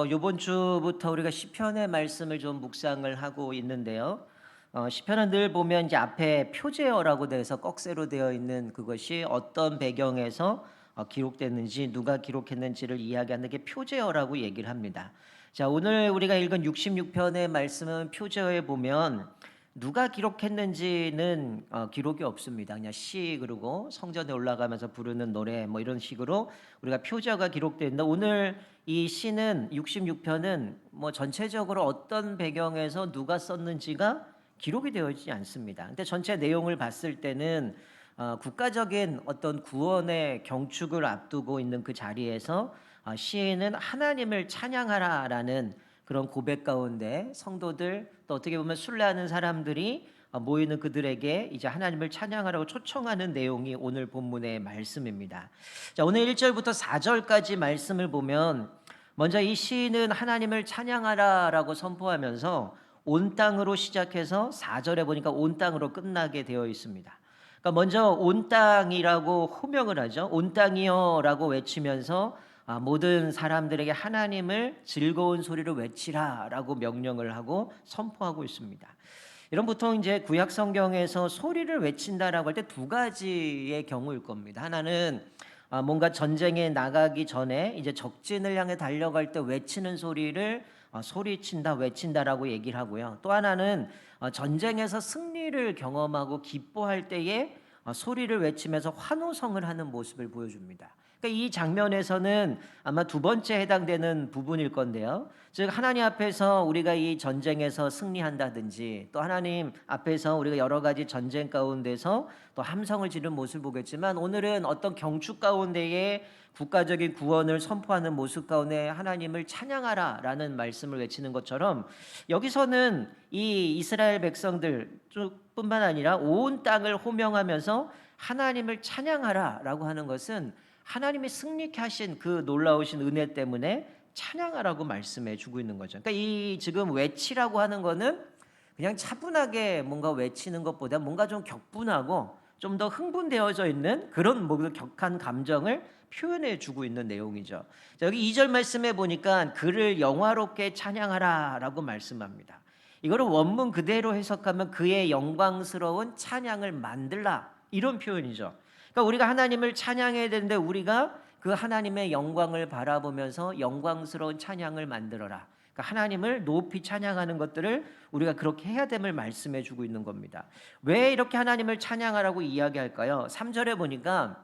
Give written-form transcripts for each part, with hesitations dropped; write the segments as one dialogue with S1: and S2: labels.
S1: 요번 주부터 우리가 시편의 말씀을 좀 묵상을 하고 있는데요. 시편은 늘 보면 이제 앞에 표제어라고 돼서 꺽쇠로 되어 있는 그것이 어떤 배경에서 기록됐는지 누가 기록했는지를 이야기하는 게 표제어라고 얘기를 합니다. 자, 오늘 우리가 읽은 66편의 말씀은 표제어에 보면 누가 기록했는지는 기록이 없습니다. 그냥 시 그리고 성전에 올라가면서 부르는 노래 뭐 이런 식으로 우리가 표제어가 기록되어 있는데 오늘 이 시는 66편은 뭐 전체적으로 어떤 배경에서 누가 썼는지가 기록이 되어 있지 않습니다. 근데 전체 내용을 봤을 때는 국가적인 어떤 구원의 경축을 앞두고 있는 그 자리에서 시인은 하나님을 찬양하라라는 그런 고백 가운데 성도들 또 어떻게 보면 순례하는 사람들이 모이는 그들에게 이제 하나님을 찬양하라고 초청하는 내용이 오늘 본문의 말씀입니다. 자, 오늘 1절부터 4절까지 말씀을 보면 먼저 이 시인은 하나님을 찬양하라라고 선포하면서 온 땅으로 시작해서 4절에 보니까 온 땅으로 끝나게 되어 있습니다. 그러니까 먼저 온 땅이라고 호명을 하죠. 온 땅이여라고 외치면서 모든 사람들에게 하나님을 즐거운 소리로 외치라라고 명령을 하고 선포하고 있습니다. 이런 보통 이제 구약 성경에서 소리를 외친다라고 할 때 두 가지의 경우일 겁니다. 하나는 뭔가 전쟁에 나가기 전에 이제 적진을 향해 달려갈 때 외치는 소리를 소리친다, 외친다라고 얘기를 하고요. 또 하나는 전쟁에서 승리를 경험하고 기뻐할 때에 소리를 외치면서 환호성을 하는 모습을 보여줍니다. 그러니까 이 장면에서는 아마 두 번째 해당되는 부분일 건데요. 즉 하나님 앞에서 우리가 이 전쟁에서 승리한다든지 또 하나님 앞에서 우리가 여러 가지 전쟁 가운데서 또 함성을 지르는 모습을 보겠지만 오늘은 어떤 경축 가운데에 국가적인 구원을 선포하는 모습 가운데 하나님을 찬양하라라는 말씀을 외치는 것처럼 여기서는 이 이스라엘 백성들 뿐만 아니라 온 땅을 호명하면서 하나님을 찬양하라라고 하는 것은 하나님이 승리케 하신 그 놀라우신 은혜 때문에 찬양하라고 말씀해 주고 있는 거죠. 그러니까 이 지금 외치라고 하는 거는 그냥 차분하게 뭔가 외치는 것보다 뭔가 좀 격분하고 좀 더 흥분되어져 있는 그런 뭔가 격한 감정을 표현해 주고 있는 내용이죠. 자, 여기 2절 말씀에 보니까 그를 영화롭게 찬양하라라고 말씀합니다. 이거를 원문 그대로 해석하면 그의 영광스러운 찬양을 만들라 이런 표현이죠. 그러니까 우리가 하나님을 찬양해야 되는데 우리가 그 하나님의 영광을 바라보면서 영광스러운 찬양을 만들어라. 그러니까 하나님을 높이 찬양하는 것들을 우리가 그렇게 해야 됨을 말씀해 주고 있는 겁니다. 왜 이렇게 하나님을 찬양하라고 이야기할까요? 3절에 보니까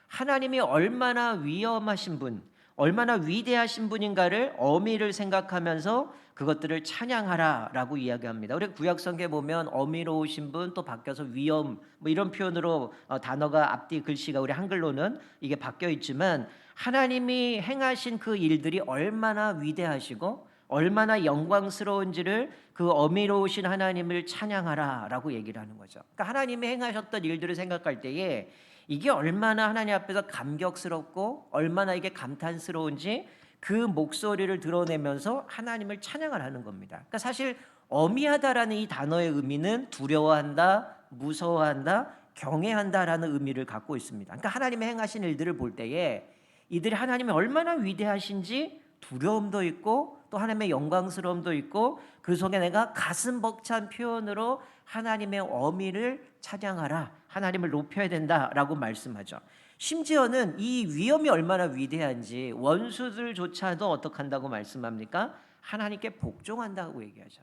S1: 하나님이 얼마나 위엄하신 분, 얼마나 위대하신 분인가를 어미를 생각하면서 그것들을 찬양하라라고 이야기합니다. 우리 구약 성경에 보면 어미로우신 분 또 바뀌어서 위엄 뭐 이런 표현으로 단어가 앞뒤 글씨가 우리 한글로는 이게 바뀌어 있지만 하나님이 행하신 그 일들이 얼마나 위대하시고 얼마나 영광스러운지를 그 어미로우신 하나님을 찬양하라라고 얘기를 하는 거죠. 그러니까 하나님이 행하셨던 일들을 생각할 때에 이게 얼마나 하나님 앞에서 감격스럽고 얼마나 이게 감탄스러운지 그 목소리를 드러내면서 하나님을 찬양을 하는 겁니다. 그러니까 사실 어미하다라는 이 단어의 의미는 두려워한다, 무서워한다, 경외한다라는 의미를 갖고 있습니다. 그러니까 하나님의 행하신 일들을 볼 때에 이들이 하나님이 얼마나 위대하신지 두려움도 있고 또 하나님의 영광스러움도 있고 그 속에 내가 가슴 벅찬 표현으로 하나님의 어미를 찬양하라, 하나님을 높여야 된다라고 말씀하죠. 심지어는 이 위엄이 얼마나 위대한지 원수들조차도 어떻게 한다고 말씀합니까? 하나님께 복종한다고 얘기하죠.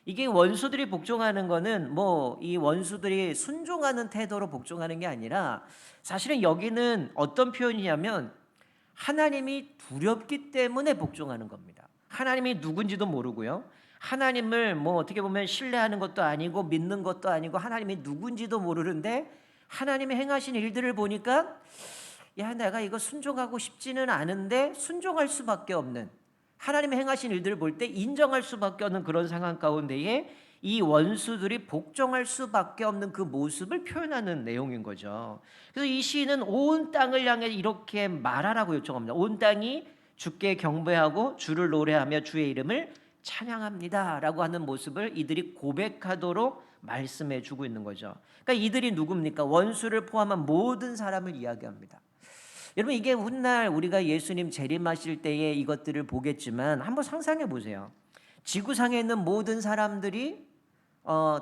S1: 이게 원수들이 복종하는 거는 뭐 이 원수들이 순종하는 태도로 복종하는 게 아니라 사실은 여기는 어떤 표현이냐면 하나님이 두렵기 때문에 복종하는 겁니다. 하나님이 누군지도 모르고요. 하나님을 뭐 어떻게 보면 신뢰하는 것도 아니고 믿는 것도 아니고 하나님이 누군지도 모르는데 하나님이 행하신 일들을 보니까 야, 내가 이거 순종하고 싶지는 않은데 순종할 수밖에 없는, 하나님이 행하신 일들을 볼 때 인정할 수밖에 없는 그런 상황 가운데에 이 원수들이 복종할 수밖에 없는 그 모습을 표현하는 내용인 거죠. 그래서 이 시인은 온 땅을 향해 이렇게 말하라고 요청합니다. 온 땅이 주께 경배하고 주를 노래하며 주의 이름을 찬양합니다라고 하는 모습을 이들이 고백하도록 말씀해 주고 있는 거죠. 그러니까 이들이 누굽니까? 원수를 포함한 모든 사람을 이야기합니다. 여러분 이게 훗날 우리가 예수님 재림하실 때에 이것들을 보겠지만 한번 상상해 보세요. 지구상에 있는 모든 사람들이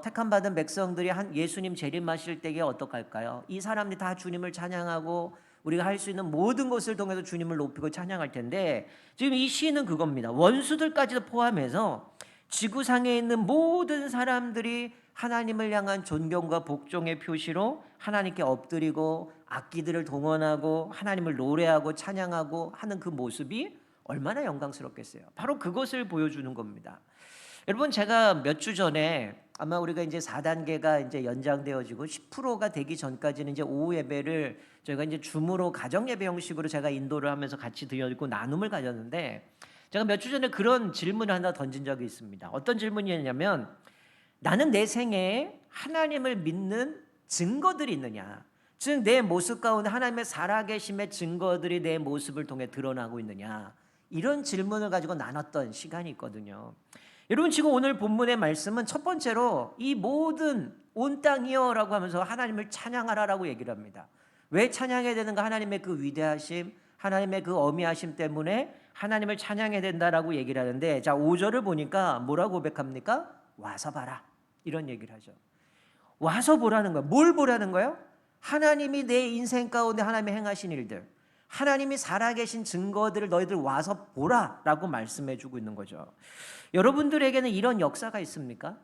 S1: 택함 받은 백성들이 한 예수님 재림하실 때에 어떡할까요? 이 사람들이 다 주님을 찬양하고 우리가 할 수 있는 모든 것을 통해서 주님을 높이고 찬양할 텐데 지금 이 시는 그겁니다. 원수들까지도 포함해서 지구상에 있는 모든 사람들이 하나님을 향한 존경과 복종의 표시로 하나님께 엎드리고 악기들을 동원하고 하나님을 노래하고 찬양하고 하는 그 모습이 얼마나 영광스럽겠어요. 바로 그것을 보여주는 겁니다. 여러분 제가 몇 주 전에 아마 우리가 이제 4단계가 이제 연장되어지고 10%가 되기 전까지는 이제 오후 예배를 저희가 이제 줌으로 가정 예배 형식으로 제가 인도를 하면서 같이 드리고 나눔을 가졌는데 제가 몇 주 전에 그런 질문을 하나 던진 적이 있습니다. 어떤 질문이었냐면 나는 내 생애에 하나님을 믿는 증거들이 있느냐, 즉 내 모습 가운데 하나님의 살아계심의 증거들이 내 모습을 통해 드러나고 있느냐, 이런 질문을 가지고 나눴던 시간이 있거든요. 여러분 지금 오늘 본문의 말씀은 첫 번째로 이 모든 온 땅이여 라고 하면서 하나님을 찬양하라라고 얘기를 합니다. 왜 찬양해야 되는가? 하나님의 그 위대하심, 하나님의 그 어미하심 때문에 하나님을 찬양해야 된다라고 얘기를 하는데, 자 5절을 보니까 뭐라고 고백합니까? 와서 봐라, 이런 얘기를 하죠. 와서 보라는 거예요. 뭘 보라는 거예요? 하나님이 내 인생 가운데 하나님이 행하신 일들, 하나님이 살아계신 증거들을 너희들 와서 보라라고 말씀해 주고 있는 거죠. 여러분들에게는 이런 역사가 있습니까?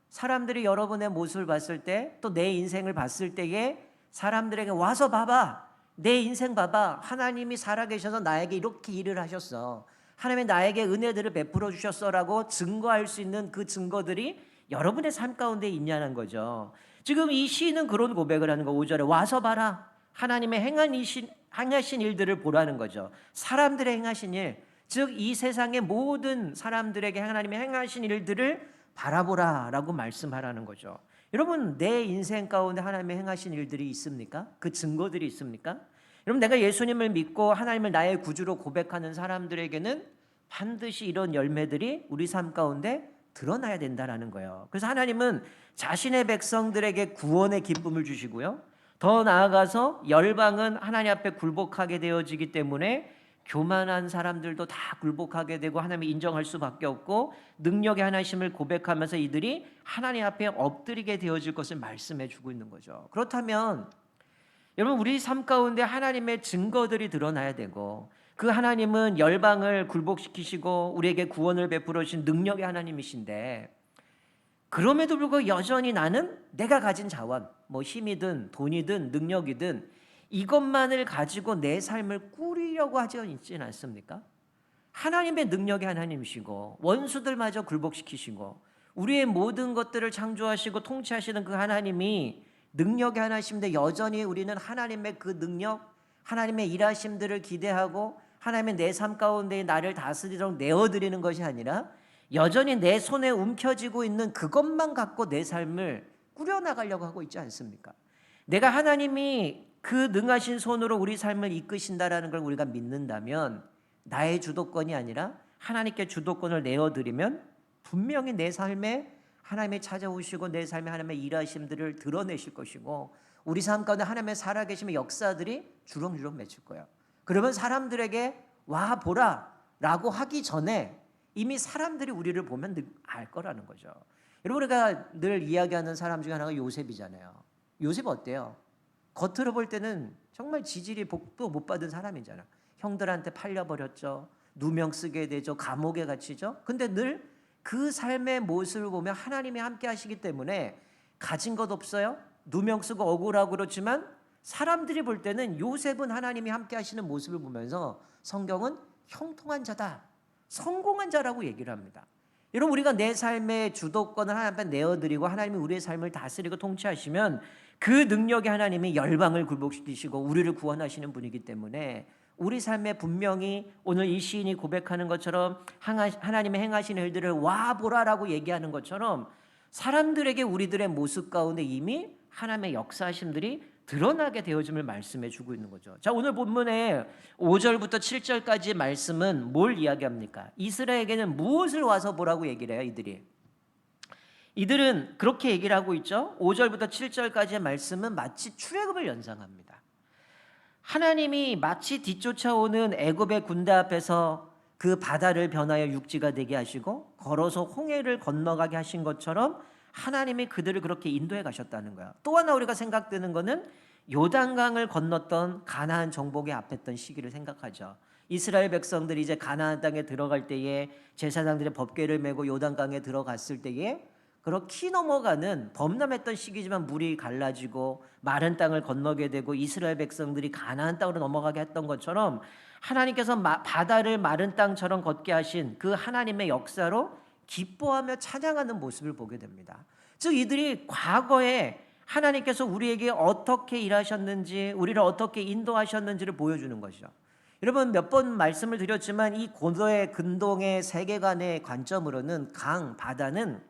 S1: 사람들이 여러분의 모습을 봤을 때, 또 내 인생을 봤을 때에 사람들에게 와서 봐봐, 내 인생 봐봐, 하나님이 살아계셔서 나에게 이렇게 일을 하셨어, 하나님이 나에게 은혜들을 베풀어 주셨어라고 증거할 수 있는 그 증거들이 여러분의 삶 가운데 있냐는 거죠. 지금 이 시인은 그런 고백을 하는 거. 5절에 와서 봐라, 하나님의 행하신 일들을 보라는 거죠. 사람들의 행하신 일, 즉 이 세상의 모든 사람들에게 하나님의 행하신 일들을 바라보라라고 말씀하라는 거죠. 여러분 내 인생 가운데 하나님의 행하신 일들이 있습니까? 그 증거들이 있습니까? 여러분 내가 예수님을 믿고 하나님을 나의 구주로 고백하는 사람들에게는 반드시 이런 열매들이 우리 삶 가운데 드러나야 된다라는 거예요. 그래서 하나님은 자신의 백성들에게 구원의 기쁨을 주시고요, 더 나아가서 열방은 하나님 앞에 굴복하게 되어지기 때문에 교만한 사람들도 다 굴복하게 되고 하나님이 인정할 수밖에 없고 능력의 하나님을 고백하면서 이들이 하나님 앞에 엎드리게 되어질 것을 말씀해 주고 있는 거죠. 그렇다면 여러분 우리 삶 가운데 하나님의 증거들이 드러나야 되고, 그 하나님은 열방을 굴복시키시고 우리에게 구원을 베풀어 주신 능력의 하나님이신데, 그럼에도 불구하고 여전히 나는 내가 가진 자원, 뭐 힘이든 돈이든 능력이든 이것만을 가지고 내 삶을 꾸리려고 하지 있지는 않습니까? 하나님의 능력의 하나님이시고 원수들마저 굴복시키시고 우리의 모든 것들을 창조하시고 통치하시는 그 하나님이 능력의 하나님인데, 여전히 우리는 하나님의 그 능력, 하나님의 일하심들을 기대하고 하나님의 내 삶 가운데 나를 다스리도록 내어드리는 것이 아니라 여전히 내 손에 움켜쥐고 있는 그것만 갖고 내 삶을 꾸려나가려고 하고 있지 않습니까? 내가 하나님이 그 능하신 손으로 우리 삶을 이끄신다라는 걸 우리가 믿는다면, 나의 주도권이 아니라 하나님께 주도권을 내어드리면 분명히 내 삶에 하나님이 찾아오시고 내 삶에 하나님의 일하심들을 드러내실 것이고, 우리 삶 가운데 하나님의 살아계심의 역사들이 주렁주렁 맺힐 거예요. 그러면 사람들에게 와 보라 라고 하기 전에 이미 사람들이 우리를 보면 알 거라는 거죠. 여러분 우리가 늘 이야기하는 사람 중에 하나가 요셉이잖아요. 요셉 어때요? 겉으로 볼 때는 정말 지질이 복도 못 받은 사람이잖아. 형들한테 팔려버렸죠. 누명 쓰게 되죠. 감옥에 갇히죠. 근데 늘 그 삶의 모습을 보면 하나님이 함께 하시기 때문에 가진 것 없어요. 누명 쓰고 억울하고 그렇지만 사람들이 볼 때는 요셉은 하나님이 함께 하시는 모습을 보면서 성경은 형통한 자다, 성공한 자라고 얘기를 합니다. 여러분 우리가 내 삶의 주도권을 하나님 앞에 내어드리고 하나님이 우리의 삶을 다스리고 통치하시면 그 능력의 하나님이 열방을 굴복시키시고 우리를 구원하시는 분이기 때문에 우리 삶에 분명히 오늘 이 시인이 고백하는 것처럼 하나님의 행하신 일들을 와보라라고 얘기하는 것처럼 사람들에게 우리들의 모습 가운데 이미 하나님의 역사하심들이 드러나게 되어짐을 말씀해 주고 있는 거죠. 자, 오늘 본문의 5절부터 7절까지의 말씀은 뭘 이야기합니까? 이스라엘에게는 무엇을 와서 보라고 얘기를 해요, 이들은 그렇게 얘기를 하고 있죠. 5절부터 7절까지의 말씀은 마치 출애굽을 연상합니다. 하나님이 마치 뒤쫓아오는 애굽의 군대 앞에서 그 바다를 변하여 육지가 되게 하시고 걸어서 홍해를 건너가게 하신 것처럼 하나님이 그들을 그렇게 인도해 가셨다는 거야. 또 하나 우리가 생각되는 거는 요단강을 건넜던 가나안 정복의 앞했던 시기를 생각하죠. 이스라엘 백성들이 이제 가나안 땅에 들어갈 때에 제사장들의 법궤를 메고 요단강에 들어갔을 때에 그렇게 넘어가는 범람했던 시기지만 물이 갈라지고 마른 땅을 건너게 되고 이스라엘 백성들이 가나안 땅으로 넘어가게 했던 것처럼 하나님께서 바다를 마른 땅처럼 걷게 하신 그 하나님의 역사로 기뻐하며 찬양하는 모습을 보게 됩니다. 즉 이들이 과거에 하나님께서 우리에게 어떻게 일하셨는지 우리를 어떻게 인도하셨는지를 보여주는 것이죠. 여러분 몇 번 말씀을 드렸지만 이 고도의 근동의 세계관의 관점으로는 바다는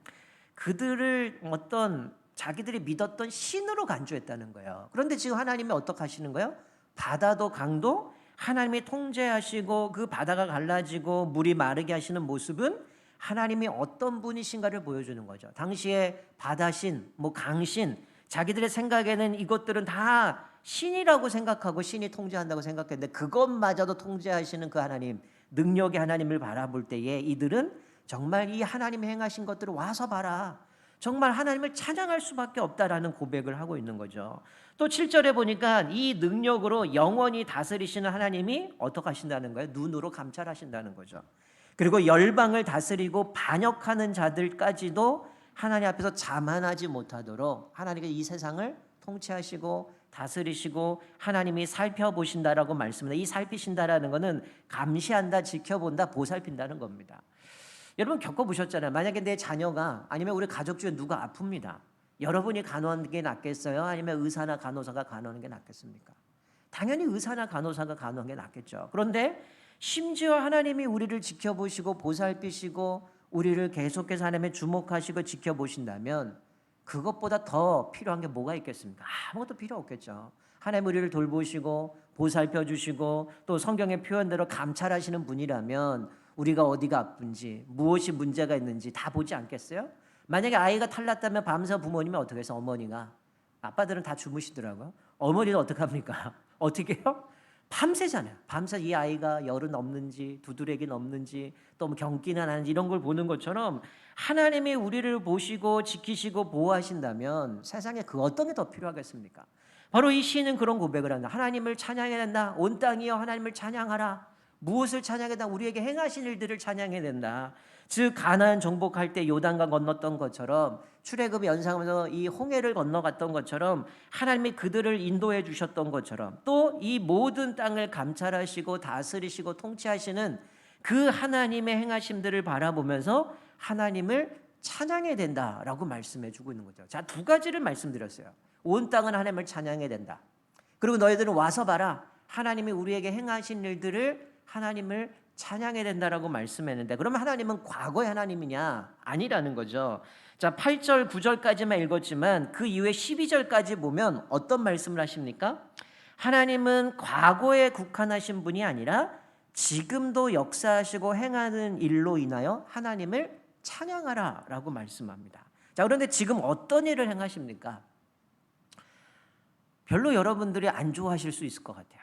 S1: 그들을 어떤 자기들이 믿었던 신으로 간주했다는 거예요. 그런데 지금 하나님이 어떻게 하시는 거예요? 바다도 강도 하나님이 통제하시고 그 바다가 갈라지고 물이 마르게 하시는 모습은 하나님이 어떤 분이신가를 보여주는 거죠. 당시에 바다신, 강신, 자기들의 생각에는 이것들은 다 신이라고 생각하고 신이 통제한다고 생각했는데 그것마저도 통제하시는 그 하나님, 능력의 하나님을 바라볼 때에 이들은 정말 이 하나님이 행하신 것들을 와서 봐라. 정말 하나님을 찬양할 수밖에 없다라는 고백을 하고 있는 거죠. 또 7절에 보니까 이 능력으로 영원히 다스리시는 하나님이 어떻게 하신다는 거예요? 눈으로 감찰하신다는 거죠. 그리고 열방을 다스리고 반역하는 자들까지도 하나님 앞에서 자만하지 못하도록 하나님께서 이 세상을 통치하시고 다스리시고 하나님이 살펴보신다라고 말씀합니다. 이 살피신다라는 것은 감시한다, 지켜본다, 보살핀다는 겁니다. 여러분 겪어보셨잖아요. 만약에 내 자녀가 아니면 우리 가족 중에 누가 아픕니다. 여러분이 간호하는 게 낫겠어요? 아니면 의사나 간호사가 간호하는 게 낫겠습니까? 당연히 의사나 간호사가 간호하는 게 낫겠죠. 그런데 심지어 하나님이 우리를 지켜보시고 보살피시고 우리를 계속해서 하나님의 주목하시고 지켜보신다면 그것보다 더 필요한 게 뭐가 있겠습니까? 아무것도 필요 없겠죠. 하나님 우리를 돌보시고 보살펴 주시고 또 성경의 표현대로 감찰하시는 분이라면 우리가 어디가 아픈지 무엇이 문제가 있는지 다 보지 않겠어요? 만약에 아이가 탈났다면 밤새 부모님이 어떻게 해서 어머니가 아빠들은 다 주무시더라고요. 어머니는 어떻게 합니까? 어떻게 해요? 밤새잖아요. 밤새 이 아이가 열은 없는지 두드레기는 없는지 또 경기는 하는지 이런 걸 보는 것처럼 하나님이 우리를 보시고 지키시고 보호하신다면 세상에 그 어떤 게 더 필요하겠습니까? 바로 이 시인은 그런 고백을 한다. 하나님을 찬양해야 된다. 온 땅이여 하나님을 찬양하라. 무엇을 찬양해야 된다? 우리에게 행하신 일들을 찬양해야 된다. 즉 가나안 정복할 때 요단강 건넜던 것처럼 출애굽 연상하면서 이 홍해를 건너갔던 것처럼 하나님이 그들을 인도해 주셨던 것처럼 또 이 모든 땅을 감찰하시고 다스리시고 통치하시는 그 하나님의 행하심들을 바라보면서 하나님을 찬양해야 된다라고 말씀해 주고 있는 거죠. 자, 두 가지를 말씀드렸어요. 온 땅은 하나님을 찬양해야 된다. 그리고 너희들은 와서 봐라. 하나님이 우리에게 행하신 일들을 하나님을 찬양해야 된다라고 말씀했는데 그러면 하나님은 과거의 하나님이냐? 아니라는 거죠. 자, 8절 9절까지만 읽었지만 그 이후에 12절까지 보면 어떤 말씀을 하십니까? 하나님은 과거에 국한하신 분이 아니라 지금도 역사하시고 행하는 일로 인하여 하나님을 찬양하라라고 말씀합니다. 자, 그런데 지금 어떤 일을 행하십니까? 별로 여러분들이 안 좋아하실 수 있을 것 같아요.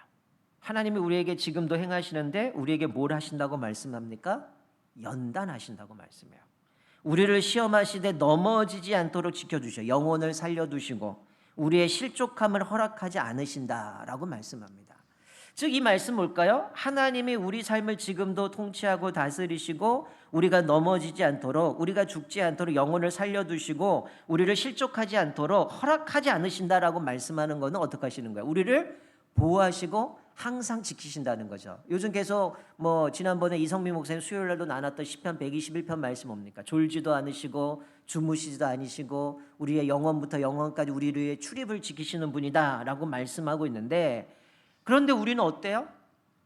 S1: 하나님이 우리에게 지금도 행하시는데 우리에게 뭘 하신다고 말씀합니까? 연단하신다고 말씀해요. 우리를 시험하시되 넘어지지 않도록 지켜주셔 영혼을 살려두시고 우리의 실족함을 허락하지 않으신다라고 말씀합니다. 즉 이 말씀 뭘까요? 하나님이 우리 삶을 지금도 통치하고 다스리시고 우리가 넘어지지 않도록 우리가 죽지 않도록 영혼을 살려두시고 우리를 실족하지 않도록 허락하지 않으신다라고 말씀하는 것은 어떻게 하시는 거예요? 우리를 보호하시고 항상 지키신다는 거죠. 요즘 계속 지난번에 이성민 목사님 수요일날도 나눴던 시편 121편 말씀 뭡니까? 졸지도 않으시고 주무시지도 않으시고 우리의 영원부터 영원까지 우리의 출입을 지키시는 분이다라고 말씀하고 있는데 그런데 우리는 어때요?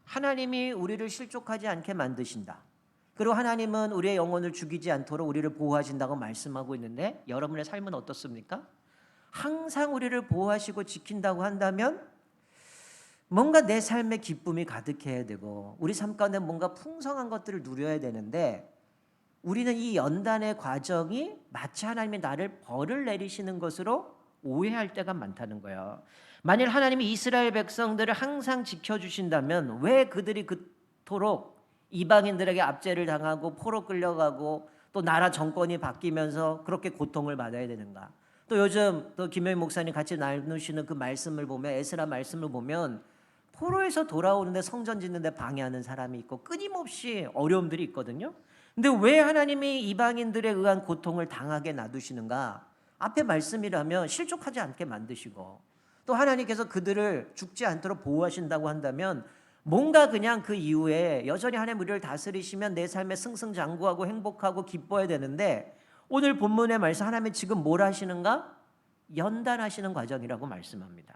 S1: 하나님이 우리를 실족하지 않게 만드신다. 그리고 하나님은 우리의 영혼을 죽이지 않도록 우리를 보호하신다고 말씀하고 있는데 여러분의 삶은 어떻습니까? 항상 우리를 보호하시고 지킨다고 한다면 뭔가 내 삶에 기쁨이 가득해야 되고 우리 삶 가운데 뭔가 풍성한 것들을 누려야 되는데 우리는 이 연단의 과정이 마치 하나님이 나를 벌을 내리시는 것으로 오해할 때가 많다는 거예요. 만일 하나님이 이스라엘 백성들을 항상 지켜주신다면 왜 그들이 그토록 이방인들에게 압제를 당하고 포로 끌려가고 또 나라 정권이 바뀌면서 그렇게 고통을 받아야 되는가? 또 요즘 또 김영희 목사님 같이 나누시는 그 말씀을 보면, 에스라 말씀을 보면 포로에서 돌아오는데 성전 짓는데 방해하는 사람이 있고 끊임없이 어려움들이 있거든요. 근데 왜 하나님이 이방인들에 의한 고통을 당하게 놔두시는가? 앞에 말씀이라면 실족하지 않게 만드시고 또 하나님께서 그들을 죽지 않도록 보호하신다고 한다면 뭔가 그냥 그 이후에 여전히 하나님 우리를 다스리시면 내 삶에 승승장구하고 행복하고 기뻐야 되는데, 오늘 본문의 말씀 하나님이 지금 뭘 하시는가? 연단하시는 과정이라고 말씀합니다.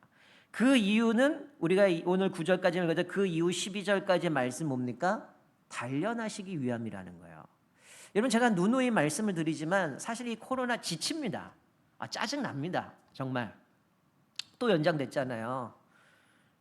S1: 그 이유는 우리가 오늘 9절까지 읽어도 그 이후 12절까지 말씀 뭡니까? 단련하시기 위함이라는 거예요. 여러분, 제가 누누이 말씀을 드리지만 사실 이 코로나 지칩니다. 짜증납니다. 정말. 또 연장됐잖아요.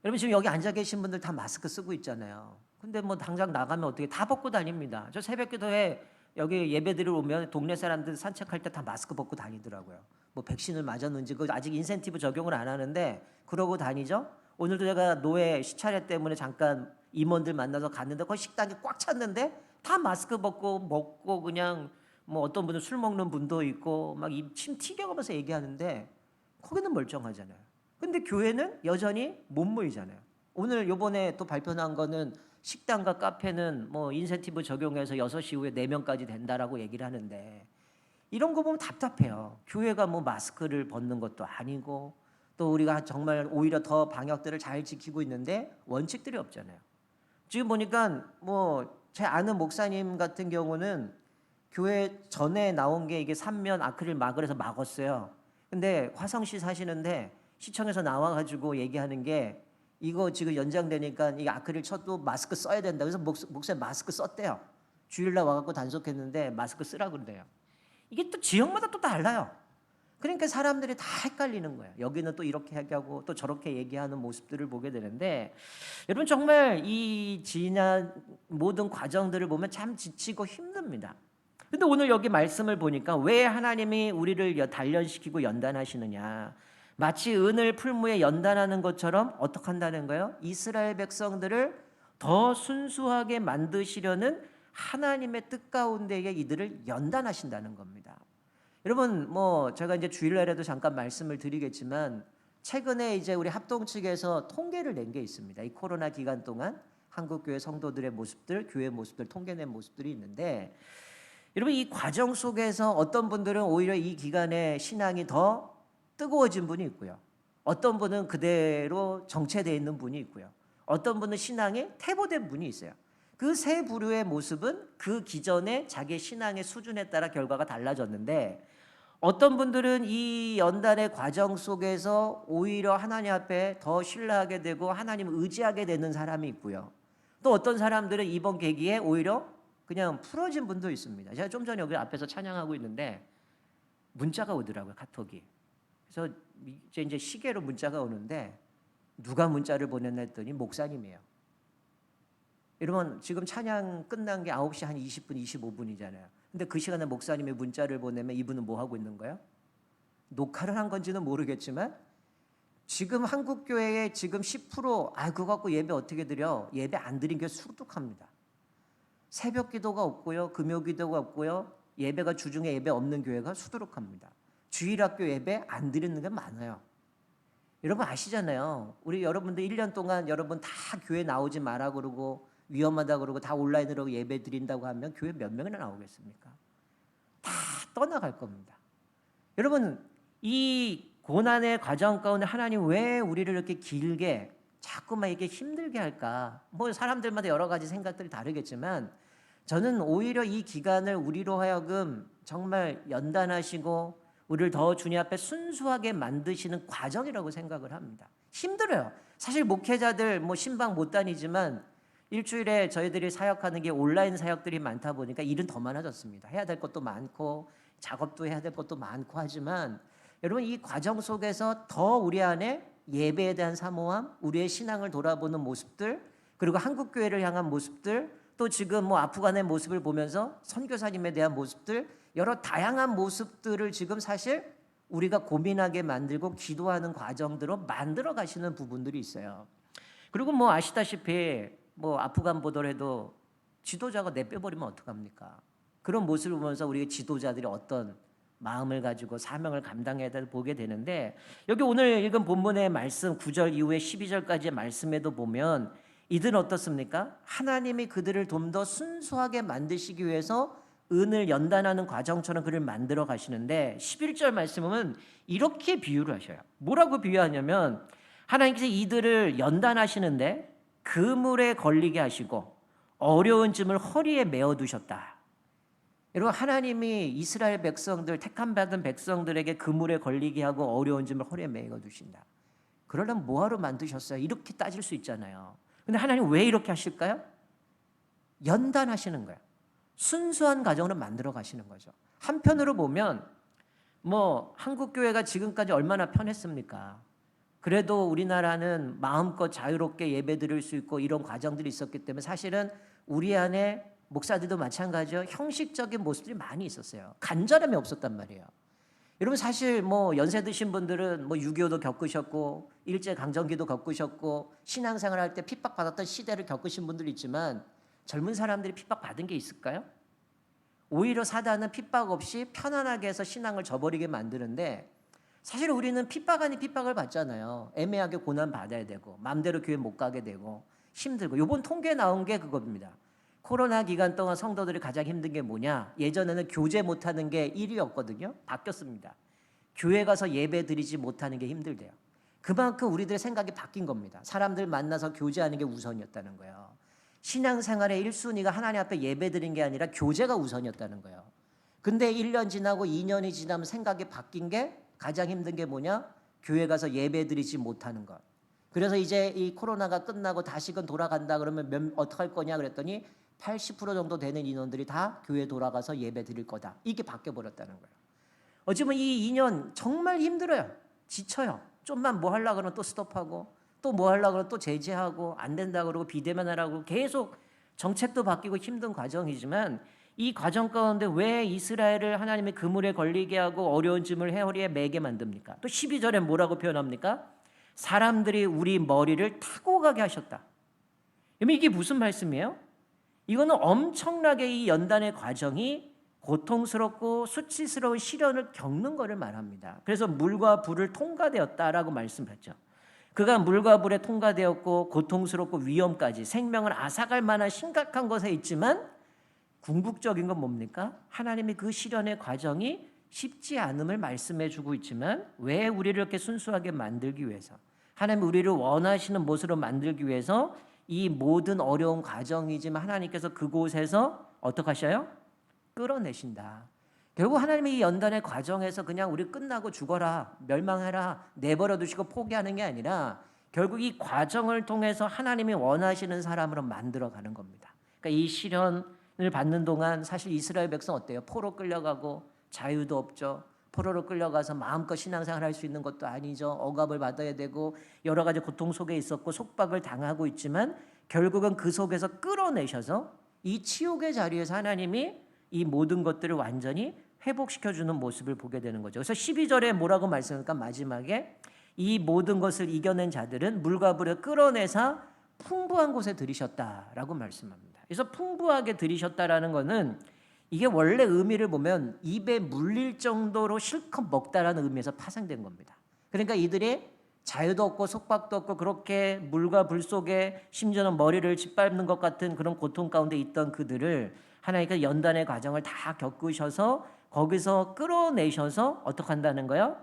S1: 여러분, 지금 여기 앉아 계신 분들 다 마스크 쓰고 있잖아요. 근데 뭐 당장 나가면 어떻게 다 벗고 다닙니다. 저 새벽 기도회 여기 예배드리러 오면 동네 사람들 산책할 때 다 마스크 벗고 다니더라고요. 뭐 백신을 맞았는지 그 아직 인센티브 적용을 안 하는데 그러고 다니죠. 오늘도 제가 노예 시차례 때문에 잠깐 임원들 만나서 갔는데 거기 식당이 꽉 찼는데 다 마스크 벗고 먹고 그냥 뭐 어떤 분은 술 먹는 분도 있고 막 침 튀겨가면서 얘기하는데 거기는 멀쩡하잖아요. 근데 교회는 여전히 못 모이잖아요. 오늘 요번에 또 발표난 거는 식당과 카페는 뭐 인센티브 적용해서 6시 이후에 4명까지 된다라고 얘기를 하는데, 이런 거 보면 답답해요. 교회가 뭐 마스크를 벗는 것도 아니고 또 우리가 정말 오히려 더 방역들을 잘 지키고 있는데 원칙들이 없잖아요. 지금 보니까 뭐 제 아는 목사님 같은 경우는 교회 전에 나온 게 이게 3면 아크릴 막으래서 막았어요. 근데 화성시 사시는데 시청에서 나와가지고 얘기하는 게 이거 지금 연장되니까 이 아크릴 쳐도 마스크 써야 된다. 그래서 목사님 마스크 썼대요. 주일날 와갖고 단속했는데 마스크 쓰라 그러대요. 이게 또 지역마다 또 달라요. 그러니까 사람들이 다 헷갈리는 거예요. 여기는 또 이렇게 얘기하고 또 저렇게 얘기하는 모습들을 보게 되는데, 여러분 정말 이 지난 모든 과정들을 보면 참 지치고 힘듭니다. 근데 오늘 여기 말씀을 보니까 왜 하나님이 우리를 단련시키고 연단하시느냐, 마치 은을 풀무에 연단하는 것처럼 어떻게 한다는 거예요? 이스라엘 백성들을 더 순수하게 만드시려는 하나님의 뜻 가운데에 이들을 연단하신다는 겁니다. 여러분, 뭐 제가 이제 주일날에도 잠깐 말씀을 드리겠지만 최근에 이제 우리 합동 측에서 통계를 낸 게 있습니다. 이 코로나 기간 동안 한국 교회 성도들의 모습들, 교회 모습들 통계낸 모습들이 있는데, 여러분 이 과정 속에서 어떤 분들은 오히려 이 기간에 신앙이 더 뜨거워진 분이 있고요. 어떤 분은 그대로 정체되어 있는 분이 있고요. 어떤 분은 신앙에 퇴보된 분이 있어요. 그 세 부류의 모습은 그 기존의 자기 신앙의 수준에 따라 결과가 달라졌는데, 어떤 분들은 이 연단의 과정 속에서 오히려 하나님 앞에 더 신뢰하게 되고 하나님을 의지하게 되는 사람이 있고요. 또 어떤 사람들은 이번 계기에 오히려 그냥 풀어진 분도 있습니다. 제가 좀 전에 여기 앞에서 찬양하고 있는데 문자가 오더라고요, 카톡이. 그래서 이제 시계로 문자가 오는데 누가 문자를 보냈나 했더니 목사님이에요. 여러분 지금 찬양 끝난 게 9시 한 20분, 25분이잖아요. 근데 그 시간에 목사님이 문자를 보내면 이분은 뭐 하고 있는 거예요? 녹화를 한 건지는 모르겠지만 지금 한국 교회에 지금 10% 그거 갖고 예배 어떻게 드려? 예배 안 드린 게 수두룩합니다. 새벽 기도가 없고요, 금요 기도가 없고요, 예배가 주중에 예배 없는 교회가 수두룩합니다. 주일학교 예배 안 드리는 게 많아요. 여러분 아시잖아요. 우리 여러분들 1년 동안 여러분 다 교회 나오지 마라 그러고 위험하다 그러고 다 온라인으로 예배 드린다고 하면 교회 몇 명이나 나오겠습니까? 다 떠나갈 겁니다. 여러분 이 고난의 과정 가운데 하나님 왜 우리를 이렇게 길게 자꾸만 이렇게 힘들게 할까? 뭐 사람들마다 여러 가지 생각들이 다르겠지만 저는 오히려 이 기간을 우리로 하여금 정말 연단하시고 우리를 더 주님 앞에 순수하게 만드시는 과정이라고 생각을 합니다. 힘들어요. 사실 목회자들 뭐 신방 못 다니지만 일주일에 저희들이 사역하는 게 온라인 사역들이 많다 보니까 일은 더 많아졌습니다. 해야 될 것도 많고 작업도 해야 될 것도 많고 하지만 여러분 이 과정 속에서 더 우리 안에 예배에 대한 사모함, 우리의 신앙을 돌아보는 모습들, 그리고 한국 교회를 향한 모습들, 또 지금 뭐 아프간의 모습을 보면서 선교사님에 대한 모습들, 여러 다양한 모습들을 지금 사실 우리가 고민하게 만들고 기도하는 과정들로 만들어 가시는 부분들이 있어요. 그리고 뭐 아시다시피 뭐 아프간 보더라도 지도자가 내빼버리면 어떡합니까? 그런 모습을 보면서 우리 지도자들이 어떤 마음을 가지고 사명을 감당해야 될 보게 되는데, 여기 오늘 읽은 본문의 말씀 9절 이후에 12절까지의 말씀에도 보면 이들은 어떻습니까? 하나님이 그들을 좀 더 순수하게 만드시기 위해서 은을 연단하는 과정처럼 그를 만들어 가시는데, 11절 말씀은 이렇게 비유를 하셔요. 뭐라고 비유하냐면 하나님께서 이들을 연단하시는데 그물에 걸리게 하시고 어려운 짐을 허리에 메어 두셨다. 여러분, 하나님이 이스라엘 백성들, 택함 받은 백성들에게 그물에 걸리게 하고 어려운 짐을 허리에 메어 두신다. 그러려면 뭐하러 만드셨어요? 이렇게 따질 수 있잖아요. 근데 하나님 왜 이렇게 하실까요? 연단하시는 거예요. 순수한 가정으로 만들어 가시는 거죠. 한편으로 보면 뭐 한국 교회가 지금까지 얼마나 편했습니까? 그래도 우리나라는 마음껏 자유롭게 예배드릴 수 있고 이런 과정들이 있었기 때문에 사실은 우리 안에 목사들도 마찬가지요. 형식적인 모습들이 많이 있었어요. 간절함이 없었단 말이에요. 여러분, 사실 뭐 연세 드신 분들은 뭐 6.25도 겪으셨고 일제 강점기도 겪으셨고 신앙생활할 때 핍박받았던 시대를 겪으신 분들 있지만, 젊은 사람들이 핍박받은 게 있을까요? 오히려 사단은 핍박 없이 편안하게 해서 신앙을 저버리게 만드는데, 사실 우리는 핍박 아닌 핍박을 받잖아요. 애매하게 고난 받아야 되고 마음대로 교회 못 가게 되고 힘들고. 이번 통계에 나온 게 그겁니다. 코로나 기간 동안 성도들이 가장 힘든 게 뭐냐? 예전에는 교제 못하는 게 1위였거든요. 바뀌었습니다. 교회 가서 예배 드리지 못하는 게 힘들대요. 그만큼 우리들의 생각이 바뀐 겁니다. 사람들 만나서 교제하는 게 우선이었다는 거예요. 신앙생활의 1순위가 하나님 앞에 예배 드린 게 아니라 교제가 우선이었다는 거예요. 근데 1년 지나고 2년이 지나면 생각이 바뀐 게, 가장 힘든 게 뭐냐? 교회 가서 예배 드리지 못하는 것. 그래서 이제 이 코로나가 끝나고 다시금 돌아간다 그러면 어떡할 거냐 그랬더니 80% 정도 되는 인원들이 다 교회 돌아가서 예배 드릴 거다. 이게 바뀌어버렸다는 거예요. 어쩌면 이 2년 정말 힘들어요. 지쳐요. 좀만 뭐 하려고 그러면 또 스톱하고, 또 뭐 하려고 그러면 또 제재하고, 안 된다 그러고 비대면 하라고 계속 정책도 바뀌고 힘든 과정이지만, 이 과정 가운데 왜 이스라엘을 하나님이 그물에 걸리게 하고 어려운 짐을 허리에 매게 만듭니까? 또 12절에 뭐라고 표현합니까? 사람들이 우리 머리를 타고 가게 하셨다. 그러면 이게 무슨 말씀이에요? 이거는 엄청나게 이 연단의 과정이 고통스럽고 수치스러운 시련을 겪는 것을 말합니다. 그래서 물과 불을 통과되었다라고 말씀했죠. 그가 물과 불에 통과되었고 고통스럽고 위험까지 생명을 앗아갈 만한 심각한 것에 있지만, 궁극적인 건 뭡니까? 하나님이 그 시련의 과정이 쉽지 않음을 말씀해 주고 있지만, 왜 우리를 이렇게 순수하게 만들기 위해서, 하나님이 우리를 원하시는 모습으로 만들기 위해서 이 모든 어려운 과정이지만 하나님께서 그곳에서 어떻게 하셔요? 끌어내신다. 결국 하나님이 이 연단의 과정에서 그냥 우리 끝나고 죽어라, 멸망해라, 내버려 두시고 포기하는 게 아니라 결국 이 과정을 통해서 하나님이 원하시는 사람으로 만들어가는 겁니다. 그러니까 이 시련을 받는 동안 사실 이스라엘 백성 어때요? 포로 끌려가고 자유도 없죠. 포로로 끌려가서 마음껏 신앙생활 할 수 있는 것도 아니죠. 억압을 받아야 되고 여러 가지 고통 속에 있었고 속박을 당하고 있지만, 결국은 그 속에서 끌어내셔서 이 치욕의 자리에서 하나님이 이 모든 것들을 완전히 회복시켜주는 모습을 보게 되는 거죠. 그래서 12절에 뭐라고 말씀하니까 마지막에 이 모든 것을 이겨낸 자들은 물과 불을 끌어내사 풍부한 곳에 들이셨다라고 말씀합니다. 그래서 풍부하게 들이셨다라는 것은 이게 원래 의미를 보면 입에 물릴 정도로 실컷 먹다라는 의미에서 파생된 겁니다. 그러니까 이들이 자유도 없고 속박도 없고 그렇게 물과 불 속에 심지어는 머리를 짓밟는 것 같은 그런 고통 가운데 있던 그들을 하나님께서 연단의 과정을 다 겪으셔서 거기서 끌어내셔서 어떻게 한다는 거예요?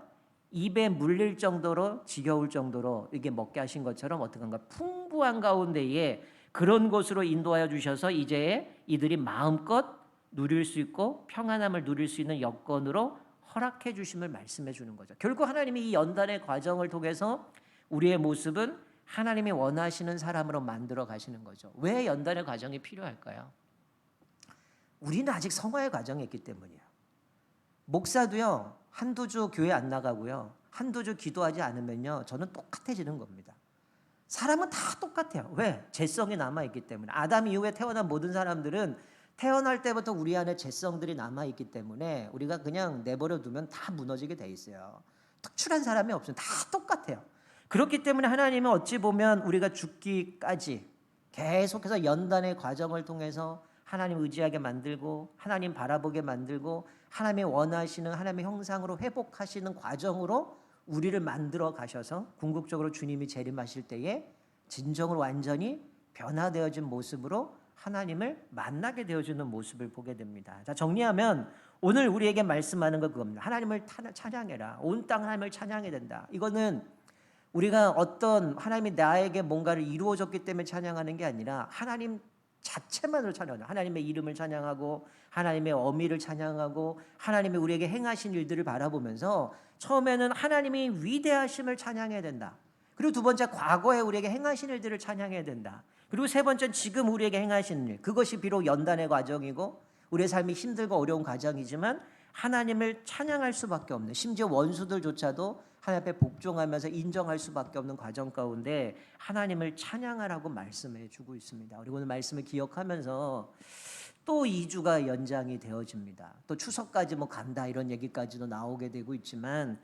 S1: 입에 물릴 정도로 지겨울 정도로 이게 먹게 하신 것처럼 어떻게 한가? 풍부한 가운데에 그런 곳으로 인도하여 주셔서 이제 이들이 마음껏 누릴 수 있고 평안함을 누릴 수 있는 여건으로 허락해 주심을 말씀해 주는 거죠. 결국 하나님이 이 연단의 과정을 통해서 우리의 모습은 하나님이 원하시는 사람으로 만들어 가시는 거죠. 왜 연단의 과정이 필요할까요? 우리는 아직 성화의 과정에 있기 때문이에요. 목사도요, 한두 주 교회 안 나가고요, 한두 주 기도하지 않으면요, 저는 똑같아지는 겁니다. 사람은 다 똑같아요. 왜? 죄성이 남아있기 때문에. 아담 이후에 태어난 모든 사람들은 태어날 때부터 우리 안에 죄성들이 남아 있기 때문에 우리가 그냥 내버려 두면 다 무너지게 돼 있어요. 특출한 사람이 없어요. 다 똑같아요. 그렇기 때문에 하나님은 어찌 보면 우리가 죽기까지 계속해서 연단의 과정을 통해서 하나님 의지하게 만들고 하나님 바라보게 만들고 하나님이 원하시는 하나님의 형상으로 회복하시는 과정으로 우리를 만들어 가셔서 궁극적으로 주님이 재림하실 때에 진정으로 완전히 변화되어진 모습으로 하나님을 만나게 되어주는 모습을 보게 됩니다. 자, 정리하면 오늘 우리에게 말씀하는 건 그겁니다. 하나님을 찬양해라. 온 땅 하나님을 찬양해야 된다. 이거는 우리가 어떤 하나님이 나에게 뭔가를 이루어줬기 때문에 찬양하는 게 아니라 하나님 자체만으로 찬양하죠. 하나님의 이름을 찬양하고 하나님의 어미를 찬양하고 하나님이 우리에게 행하신 일들을 바라보면서 처음에는 하나님이 위대하심을 찬양해야 된다. 그리고 두 번째, 과거에 우리에게 행하신 일들을 찬양해야 된다. 그리고 세 번째는 지금 우리에게 행하신 일, 그것이 비록 연단의 과정이고 우리의 삶이 힘들고 어려운 과정이지만 하나님을 찬양할 수밖에 없는, 심지어 원수들조차도 하나님 앞에 복종하면서 인정할 수밖에 없는 과정 가운데 하나님을 찬양하라고 말씀해 주고 있습니다. 그리고 오늘 말씀을 기억하면서 또 2주가 연장이 되어집니다. 또 추석까지 뭐 간다 이런 얘기까지도 나오게 되고 있지만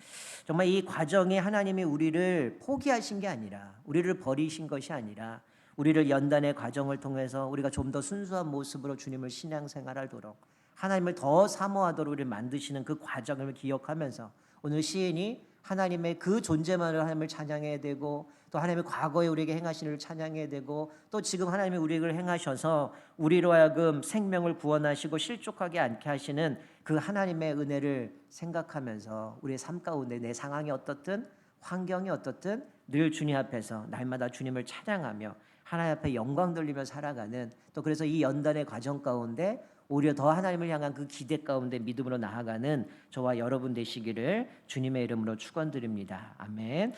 S1: 정말 이 과정이 하나님이 우리를 포기하신 게 아니라, 우리를 버리신 것이 아니라 우리를 연단의 과정을 통해서 우리가 좀 더 순수한 모습으로 주님을 신앙생활하도록, 하나님을 더 사모하도록 우리를 만드시는 그 과정을 기억하면서 오늘 시인이 하나님의 그 존재만을 하나님을 찬양해야 되고, 또 하나님의 과거에 우리에게 행하신 일을 찬양해야 되고, 또 지금 하나님이 우리에게 행하셔서 우리로 하여금 생명을 구원하시고 실족하게 않게 하시는 그 하나님의 은혜를 생각하면서 우리의 삶 가운데 내 상황이 어떻든 환경이 어떻든 늘 주님 앞에서 날마다 주님을 찬양하며 하나님 앞에 영광 돌리며 살아가는, 또 그래서 이 연단의 과정 가운데 오히려 더 하나님을 향한 그 기대 가운데 믿음으로 나아가는 저와 여러분 되시기를 주님의 이름으로 축원드립니다. 아멘.